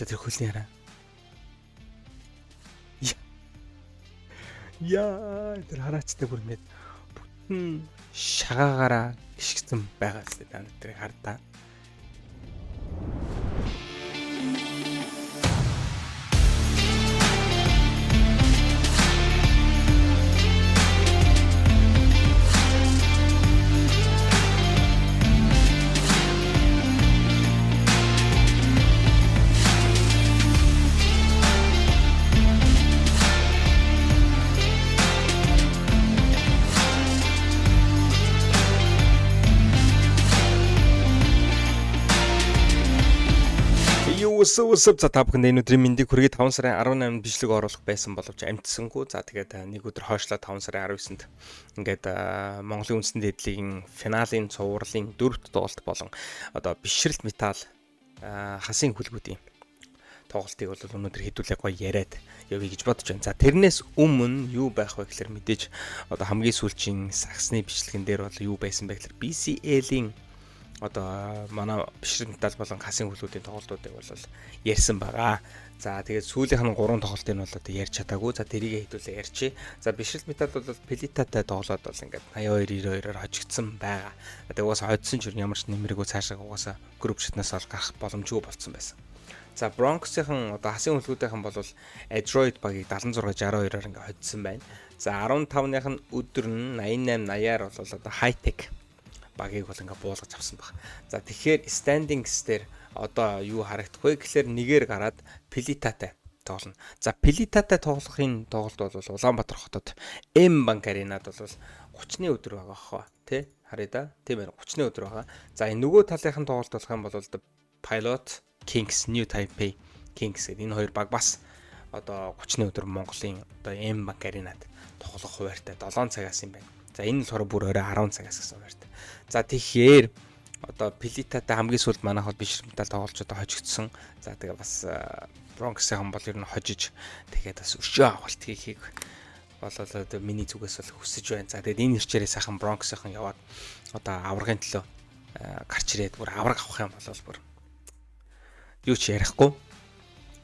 та тэр хөлний хараа. Яа, тэр хараачтай бүр ингээд бүтэн шагаагаараа гიშгсэн байгаа зү та тэрийг хардаа. Өсөв за та бүхэнд энэ өдрийн мэндийг хүргэе. 5 сарын 18-нд бичлэг оруулах байсан боловч амтсангүй. За тэгээд нэг өдөр хойшлоо 5 сарын 19-нд ингээд Монголын үндэсний дэдлийн финалийн цувралын 4-р тоглолт болон одоо бишрэлт металл хасын хүлгүүдийн тоглолтыг бол өнөөдөр хэдүүлээ гоё яриад явъя гэж бодож байна. За тэрнээс өмнө юу байх вэ гэхээр мэдээж одоо хамгийн сүүлчийн саксны бичлэгэн дээр бол юу байсан бэ гэхээр BCL-ийн одоо манай бишрэлт металл болон хасын хүлгүүдийн тоглолтуудыг бол ярьсан байгаа. За тэгээд сүүлийнх нь 3 тоглолтыг нь бол одоо ярьж чадаагүй. За тэрийг хэдүүлээ ярьчээ. За бишрэлт металл бол Пелитатай тоглоод бол ингээд 82-92-оор хожигдсан байгаа. Тэгээд угаасаа хоцсон ч ямар ч нэмэргүй цаашаа угаасаа групп шатнаас ол гарах боломжгүй болсон байсан. За Бронксийн одоо хасын хүлгүүдийнхэн бол Adroid багийг 76-62-оор ингээд хоцсон байна. За 15-ных нь өдөр нь 88-80-аар бол одоо Hightech багийг бол ингээ буулгаж авсан баг. За тэгэхээр standings дээр одоо юу харагдах вэ гэхээр нэгээр гараад Пелитатай тоглоно. За Пелитатай тоглохын тоглолт бол Улаанбаатар хотод M банк аренад бол 30-ны өдөр байгаа хаа тий харъя да. Тийм ээ 30-ны өдөр байгаа. За энэ нөгөө талынхын тоглолт болох юм бол Pilot Kings New Taipei Kings гэдэг энэ хоёр баг бас одоо 30-ны өдөр Монголын одоо M банк аренад тоглох хуваартай 7 цагаас юм байна. За энэ болохоор бүр орой 10 цагаас гэсэн хуваартай. За тэгэхээр одоо Пелитатай хамгийн сүүлд манайх бол бишрэлт металл тоглолч одоо хожигдсон. За тэгээ бас Бронксийн бол ер нь хожиж тэгээд бас өшөө авалт хийхийг бол одоо миний зүгээс бол хүсэж байна. За тэгээд энэ ирчээрээ сайхан Бронксийн яваад одоо аврагын төлөө гарч ирээд бүр авраг авах юм бол бүр юу ч ярихгүй.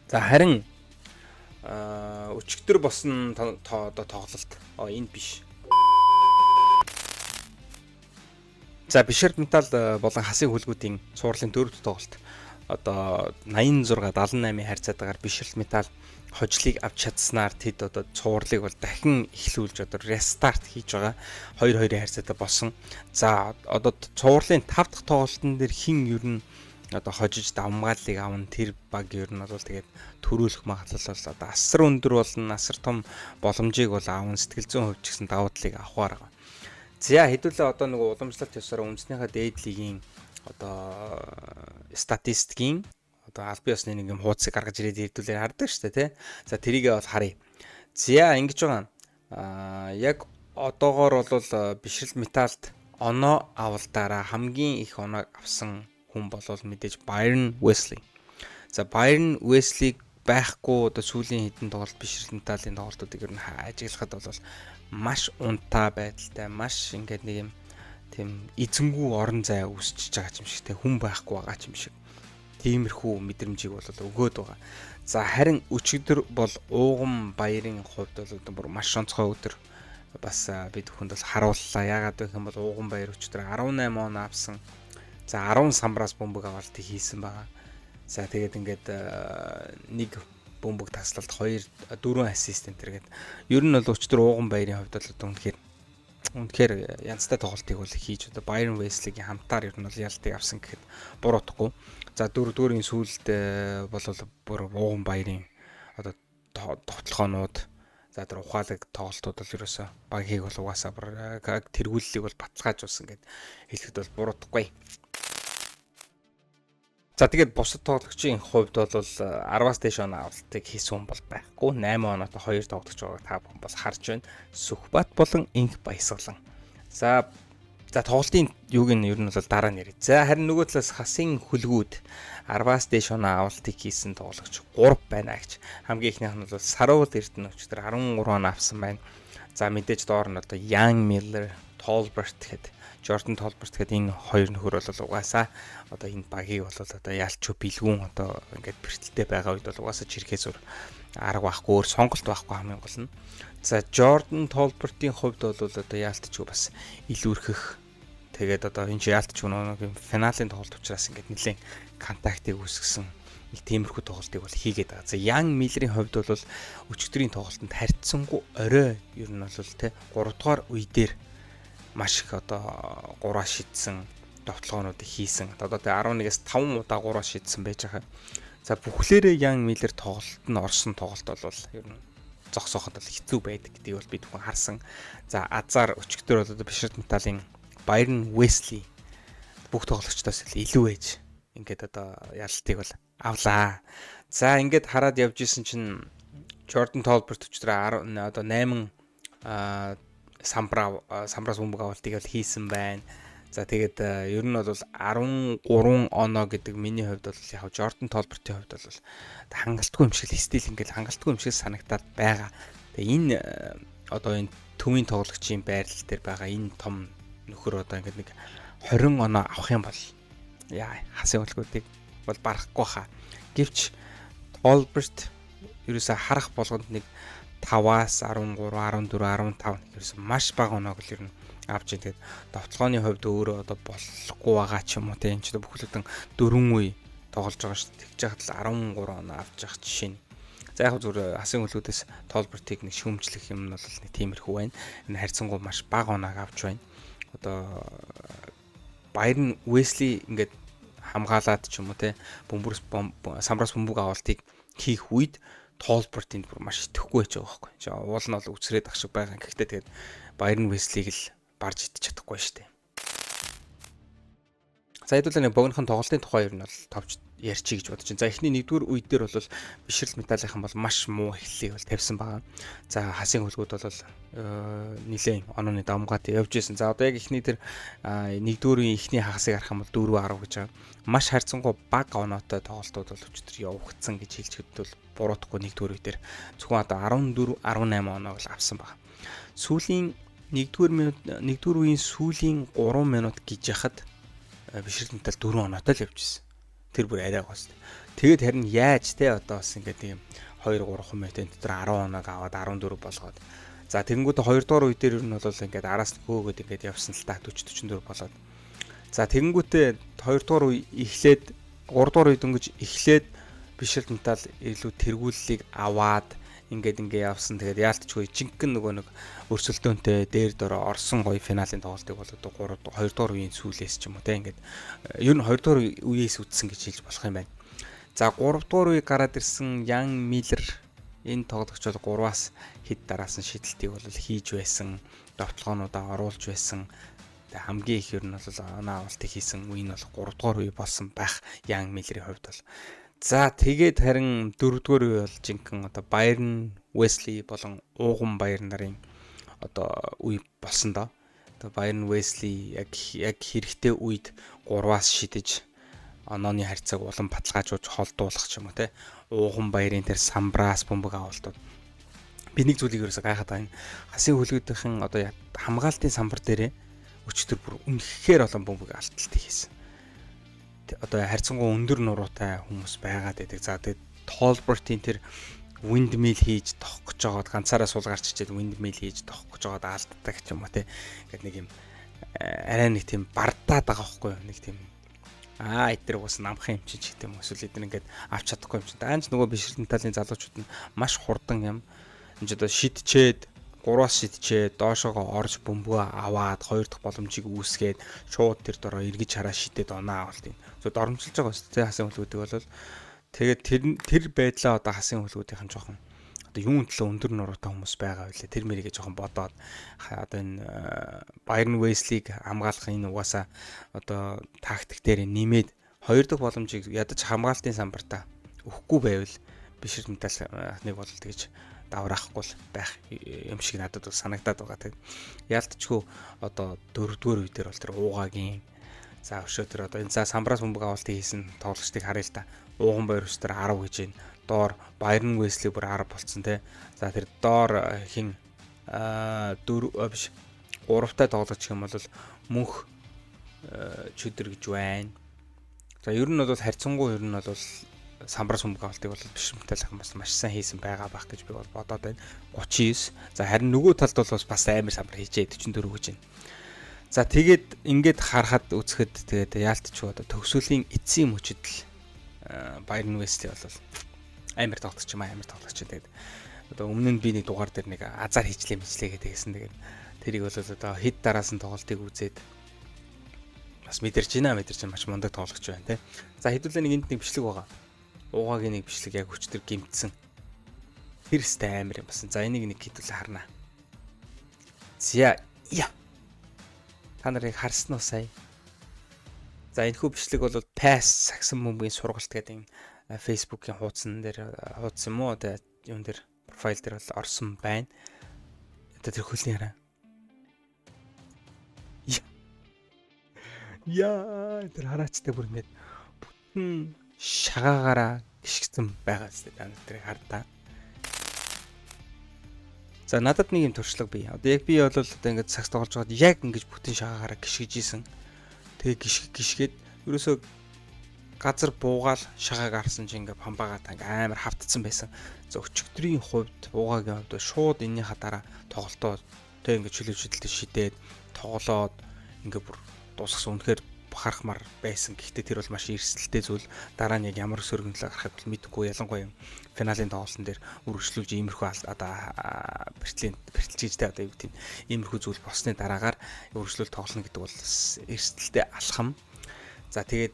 За харин өчигдөр босон одоо тоглолт энэ биш. За бишрэлт металл болон хасын хүлгүүдийн цувралын 4-р тоглолт одоо 86-78-ийн харьцаатаагаар бишрэлт металл хожлыг авч чадсанаар тэд одоо цувралыг бол дахин эхлүүлж одоо рестарт хийж байгаа 2-2-ийн харьцаатай болсон. За одоо цувралын 5 дахь тоглолтын дээр хин ер нь одоо хожиж давмгааллыг авна тэр баг ер нь бол тэгээд төрүүлэх магадлал бол одоо асар өндөр болно, асар том боломжийг бол аавн сэтгэл зүйн хувьд ч гэсэн давуу талыг авахаар байгаа. За хэдүүлээ одоо нэг уламжлалт ёсоор үндэснийхээ дээд лигийн одоо статистикийн одоо аль бие усны нэг юм хуудсыг гаргаж ирээд хэдүүлээ хардаг шүү дээ тий. За тэрийгээ бол харъя. За ингэж байгаа. Яг одоогоор бол бишрэлт металлд оноо авалтаараа хамгийн их оноо авсан хүн бол мэдээж Byron Wesley. За Byron Wesley байхгүй одоо сүүлийн хэдэн тоглолт бишрэлт металлын тоглолтуудыг ер нь ажиглахад бол маш унтаа байдалтай, маш ингээд нэг юм тийм эзэнгүй орон зай үүсчихэж байгаа юм шиг те хүн байхгүй байгаа юм шиг. Тиймэрхүү мэдрэмжийг бол өгөөд байгаа. За харин өчигдөр бол Ууган баярын хувьд бол маш онцгой өдөр бас бид бүхэнд бол харууллаа. Яагаад гэх юм бол Ууган баяр өчигдөр 18 он авсан. За 10 самбраас бөмбөг авалтыг хийсэн байгаа. За тэгээд ингээд нэг бөмбөг таслалт 4 ассистент тэргээд ер нь бол өчтөр Ууган баярын хувьд бол үнэхээр янзтай тоглолтыг бол хийж одоо Byron Wesley-гийн хамтаар ер нь бол ялтыг авсан гэхэд буруудахгүй. За дөрөвдүгээрийн сүүлд бол бүр Ууган баярын одоо тоглоомнууд за тэр ухаалаг тоглолтууд бол ерөөсө багийг бол угаасаа тэргүүллийг бол баталгаажуулсан гэд хэлэхэд бол буруудахгүй. За тэгээд бусад тоглогчийн хувьд бол 10-аас дээш он авалтыг хийсэн хүн бол байхгүй. 8 оноотой 2 тоглогч байгааг та бүхэн бас харж байна. Сүхбат болон Инх Баясгалан. За тоглолтын юуг нь ер нь бол дараа нь ярив. За харин нөгөө талаас хасын хүлгүүд 10-аас дээш оноо авалтыг хийсэн тоглогч 3 байна гэж. Хамгийн ихнийх нь бол Саруул Эрдэнэ өчтөр 13 оноо авсан байна. За мэдээж доор нь одоо Young Miller, Tolbert гэхэд Jordan Tolbert гэдэг энэ хоёр нөхөр бол угаасаа одоо энэ багийг бол одоо ялчгүй бэлгүүн одоо ингээд бэртэлтэй байгаа үед бол угаасаа жирхээс өөр арга байхгүй өөр сонголт байхгүй хамгийн гол нь. За Jordan Tolbert-ийн хувьд бол одоо яалтчгүй бас илүүрхэх. Тэгээд одоо энэ яалтчгүй нэг финалийн тоглолт учраас ингээд нэлээд контактыг үүсгэсэн нэг тиймэрхүү тоглолтыг бол хийгээд байгаа. За Young Miller-ийн хувьд бол өчигдрийн тоглолтод харьцангуй орой ер нь бол тэ 3 дугаар үе дээр маш их одоо 3-аа шидсэн довтлогоонуудыг хийсэн. Одоо тэ 11-ээс 5 удаа 3-аа шидсэн байж байгаа. За бүхлээрээ Young Miller тоглолтод нь орсон тоглолт бол ер нь зогсооход бол хэцүү байдаг гэдгийг бол бид бүхэн харсан. За азар өчигдөр бол одоо Бишрт Металлын Byron Wesley бүх тоглогчдоос илүү ээж ингээд одоо ялалтыг бол авлаа. За ингээд хараад явж исэн чинь Jordan Tolbert өчтөр одоо 8 самбраас бөмбөг авалтыг бол хийсэн байна. За тэгээд ер нь бол 13 оноо гэдэг миний хувьд бол яг Jordan Tolbert-ийн хувьд бол хангалтгүй юм шиг стил ингээд хангалтгүй юм шиг санагдаад байгаа. Тэгээ энэ одоо энэ төвийн тоглогчийн байрлал дээр байгаа энэ том нөхөр одоо ингээд нэг 20 оноо авах юм бол яа хасын хөлгүүдийг бол барахгүй хаа. Гэвч Tolbert ерөөсө харах болгонд нэг 5-аас 13, 14, 15 ерөөсө маш бага оноог л ер нь авч байгаа. Тэгээд довтлогооны хувьд өөрөө одоо болохгүй байгаа ч юм уу те энэ ч бүхлэгдэн 4 үе тоглож байгаа шүү дээ. Тэгж яхад л 13 оноо авч явах жишээ нь. За яг зүгээр хасын хөлгүүдээс Tolbert-ийг нэг шүүмжлэх юм нь бол нэг тиймэрхүү байна. Энэ харьцангуй маш бага оноог авч байна. Одоо Byron Wesley ингээд хамгаалаад ч юм уу те самбраас бөмбөг авалтыг хийх үед Tolbert-ийн бүр маш итгэхгүй байж байгаа байхгүй. За уул нь бол үцрээд ах шиг байгаа. Гэхдээ тэгээд Byron Wesley-г л барж идэж чадахгүй шүү дээ. За хэдүүлээ нэг богинохон тоглолтын тухай ер нь бол товч ярьчих гэж бодож байна. За эхний нэгдүгээр үед дээр бол Бишрт Металлийнхан бол маш муу эхлэлийг бол тавьсан байгаа. За хасын хөлгүүд бол нэлээд онооны давмгаад явж исэн. За одоо яг эхний тэр нэгдүгээрийн эхний хагасыг харах юм бол 4-10 гэж байгаа. Маш харьцангуй бага оноотой тоглолтууд бол өчтөр явагдсан гэж хэлчихэд бол буруутахгүй нэгдүгээр үе дээр зөвхөн одоо 14, 18 оноо бол авсан байгаа. Сүүлийн нэгдүгээр үеийн сүүлийн 3 минут гэж яхад Бишрт Металл 4 оноотой л явж исэн. Тэр бүр арай гоос. Тэгээд харин яаж те одоо бас ингээд ийм 2 3 минутын дотор 10 оноог аваад 14 болгоод. За тэгэнгүүт 2 дугаар үе дээр нь бол ингээд араас хөөгөөд ингээд явсан л та 40 44 болоод. За тэгэнгүүтээ 2 дугаар үе эхлээд 3 дугаар үе дөнгөж эхлээд Бишрт Металл илүү тэргүүллийг аваад ингээд явсан. Тэгээд яалтчгүй жинхэнэ нөгөө нэг өрсөлдөөнтэй дээр дөрөө орсон гоё финалийн тоглолтыг бол одоо 2 дугаар үеийн сүүлээс ч юм уу те ингээд ер нь 2 дугаар үеэс үтсэн гэж хэлж болох юм байна. За 3 дугаар үе гараад ирсэн Young Miller энэ тоглогч бол 3-аас хэд дараасан шидэлтийг бол хийж байсан, довтлогоонуудаа оруулж байсан. Тэгээд хамгийн их ер нь бол оноо авалтыг хийсэн үе нь бол 3 дугаар үе болсон байх Young Miller-ийн хувьд бол. За тэгээд харин 4 дугаар үе бол жинхэнэ одоо Byron Wesley болон Ууган Баяр нарын одоо үе болсон доо. Одоо Byron Wesley яг хэрэгтэй үед 3-аас шидэж онооны харьцааг улам баталгаажуулж холдуулах ч юм уу те. Ууган Баярын тэр самбраас бөмбөг авалтууд. Би нэг зүйлийг ерөөсө гайхаад байгаа. Хасын хөлгүүдийн одоо хамгаалтын самбар дээрээ өчтөр бүр үнэхээр олон бөмбөг алталтыг хийсэн. Одоо харьцангуй өндөр нуруутай хүмүүс байгаад байдаг. За тэгээд Tolbert-ийн тэр windmill хийж тохох гэж байгаад ганцаараа суулгаарч чичээд windmill хийж тохох гэж байгаад алддаг ч юм уу те. Ингээд нэг юм арай нэг тийм бардаад байгаа байхгүй юу? Нэг тийм эдгээр уус намхан юм чи ч гэдэг юм. Эсвэл эдгээр ингээд авч чадахгүй юм чи. Даанч нөгөө Бишрт Металлын залуучууд нь маш хурдан юм. Энд одоо шидчээд 3-аас шидчээд доошоогоо орж бөмбөгөө аваад 2 дахь боломжийг үүсгээд шууд тэр дороо эргэж хараа шидэд оноо авалт юм. Зөв доромжилж байгаа шүү дээ хасын хөлгүүдийг бол тэгээд тэр байдлаа одоо хасын хөлгүүдийнхэн жоохон одоо юун төлөө өндөр нуруутай хүмүүс байгаа байлээ. Тэр мэрийгээ жоохон бодоод одоо энэ Byron Wesley-г хамгаалах энэ угаасаа одоо тактик дээр нэмээд 2 дахь боломжийг ядаж хамгаалтын самбартаа өгөхгүй байвал Бишрт Металл нэг бол тэгж давраахгүй байх юм шиг надад бол санагдаад байгаа. Тэгээд яалтчгүй одоо 4 дугаар үе дээр бол тэр уугагийн за өшөө тэр одоо энэ самбраас бөмбөг авалтыг хийсэн тоглогчдыг харъя л та. Ууган Баяр өстөр 10 гэж байна. Доор Byron Wesley бүр 10 болцсон те. За тэр доор хин 4 биш 3-тай тоглогч юм бол мөнх чөдөр гэж байна. За ер нь бол харьцангуй ер нь бол самбар сүмбэг авалтыг бол бишрэмтэл ахын бас маш сайн хийсэн байгаа байх гэж би бол бодоод байна. 39. За харин нөгөө талд бол бас амар самбар хийжээ 44 гэж байна. За тэгээд ингээд харахад үзэхэд тэгээд яалтч одоо төгсөлийн эцсийн мөчөдөл Bayern Wesley бол амар тоглогч юм амар тоглогч. Тэгээд одоо өмнө нь би нэг дугаар дээр нэг азар хийчлээ мэтлээ гэдэгсэн. Тэгээд тэрийг бол одоо хэд дараас нь тоглолтыг үзээд бас мэдэрч байна маш мундаг тоглогч байна те. За хэдүүлээ нэг энд нэг бичлэг байгаа. Уугагийн нэг бичлэг яг өчтөр гимтсэн. Тэрстэй амар юм басан. За энийг нэг хэдүүлээ харнаа. За я. Та нарыг харсан уу сая? За энэхүү бичлэг бол Pass Саксон бөмбөгийн сургалт гэдэг Facebook-ийн хуудсан дээр хуудсан юм уу? Одоо юун дээр профайл дээр бол орсон байна. Одоо тэр хөлний хараа. Яа, тэр хараачтай бүр ингэж бүтэн шагаагаараа гიშгсэн байгаа зү та нарыг хардаа. За надад нэг юм туршлага бий. Одоо яг би бол одоо ингэж сакс тоглож байгаад яг ингэж бүтэн шагаагаараа гიშгэж ийсэн. Тэгээ гიშгээд ерөөсөө газар буугаал шагааг харсан чинь ингээ памбагаа амар хавтцсан байсан. За өчигдрийн хувьд буугагийн хувьд шууд энэнийхаа дараа тоглолтоо тэг ингээ чөлөөчлөлтөд шидээд тоглоод ингээ бүр дуусгасан. Үнэхээр харахмар байсан. Гэхдээ тэр бол маш эрсдэлтэй зүйл. Дараа нь яг ямар сөргөнлөг гарахыг бол мэдэхгүй. Ялангуяа финалийн тоглолтын дээр үргэлжлүүлж иймэрхүү одоо бэртэлжтэй одоо юу гэдэг иймэрхүү зүйл болсны дараагаар үргэлжлүүл тоглоно гэдэг бол эрсдэлтэй алхам. За тэгээд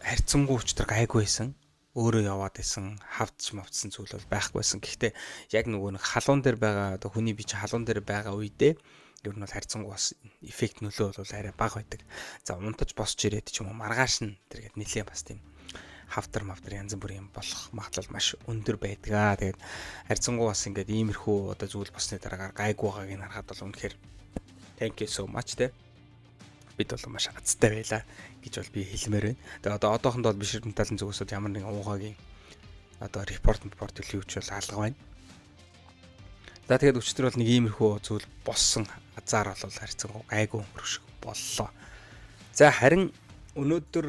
харьцангуй өчтөр гайгүй байсан. Өөрөө яваад исэн хавцсан зүйл бол байхгүйсэн. Гэхдээ яг нөгөө нэг халуун дээр байгаа одоо хүний бие чинь халуун дээр байгаа үедээ ер нь бол харьцангуй бас эффект нөлөө бол арай бага байдаг. За унтаж босч ирээд ч юм уу маргааш нь тэргээд нэлээ бас тийм хавтар янз бүрийн болох магадлал маш өндөр байдаг. Тэгээд харьцангуй бас ингээд иймэрхүү одоо зүйл болсны дараагаар гайгүй байгааг нь харахад бол үнэхээр thank you so much те. Бид бол маш азтай байлаа гэж бол би хэлмээр байна. Тэгээд одоо одоохондоо бол бишрэн талын зүгээс ямар нэгэн уугагийн одоо репорт төлөвч бол алга байна. За тэгээд өчтөр бол нэг иймэрхүү зүйл болсон азар бол харьцангуй гайгүй өнгөрөх боллоо. За харин өнөөдөр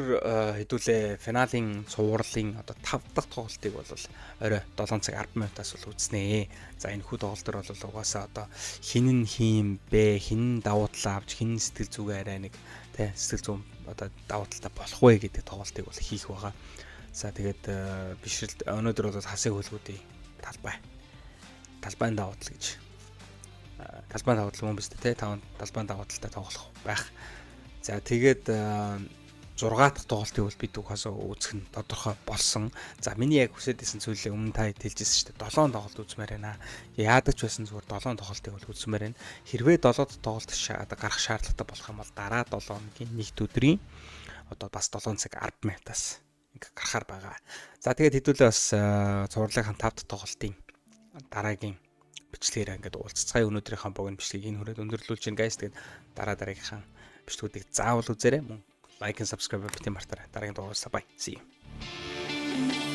хэдүүлээ финалийн цувралын одоо 5 дахь тоглолтыг бол орой 7 цаг 10 минутаас бол үзнэ. За энэ хүү тоглолтоор бол угаасаа одоо хин нь хийм бэ, хин давуу тал авч, хин сэтгэл зүгээ арай нэг тэ сэтгэл зүйн одоо давуу талтай болох вэ гэдэг тоглолтыг бол хийх байгаа. За тэгээд бишрэлт өнөөдөр бол хасыг хөлгүүдийн талбайн давуу тал гэж талбайн давуу тал юм биш үү те 5 талбайн давуу талтай тоглох байх. За тэгээд 6 дахь тоглолтыг бол бид угаасаа үзэх нь тодорхой болсон. За миний яг хүсэдсэн зүйлээ өмнө та хэлжсэн шүү дээ. 7 тоглолт үзмээр байна. Яадаг ч байсан зүгээр 7 тоглолтыг бол үзмээр байна. Хэрвээ 7 дахь тоглолт гарах шаардлагатай болох юм бол дараа 7 хоногийн нэгд өдрийн одоо бас 7 цаг 10 минутаас ингээ гарахаар байгаа. За тэгээд хэдүүлээ бас цувралынхаа 5 дахь тоглолтын дараагийн бичлэгээр ингээд уулзцай өнөөдрийнхээ богино бичлэгийг энэ хүрээд өндөрлүүлж гин гайс. Тэгээд дараагийнхаа бичлэгүүдийг заавал үзээрэй. Like and subscribe битэн мартаарай. Дараагийн дугаараас бай. See you.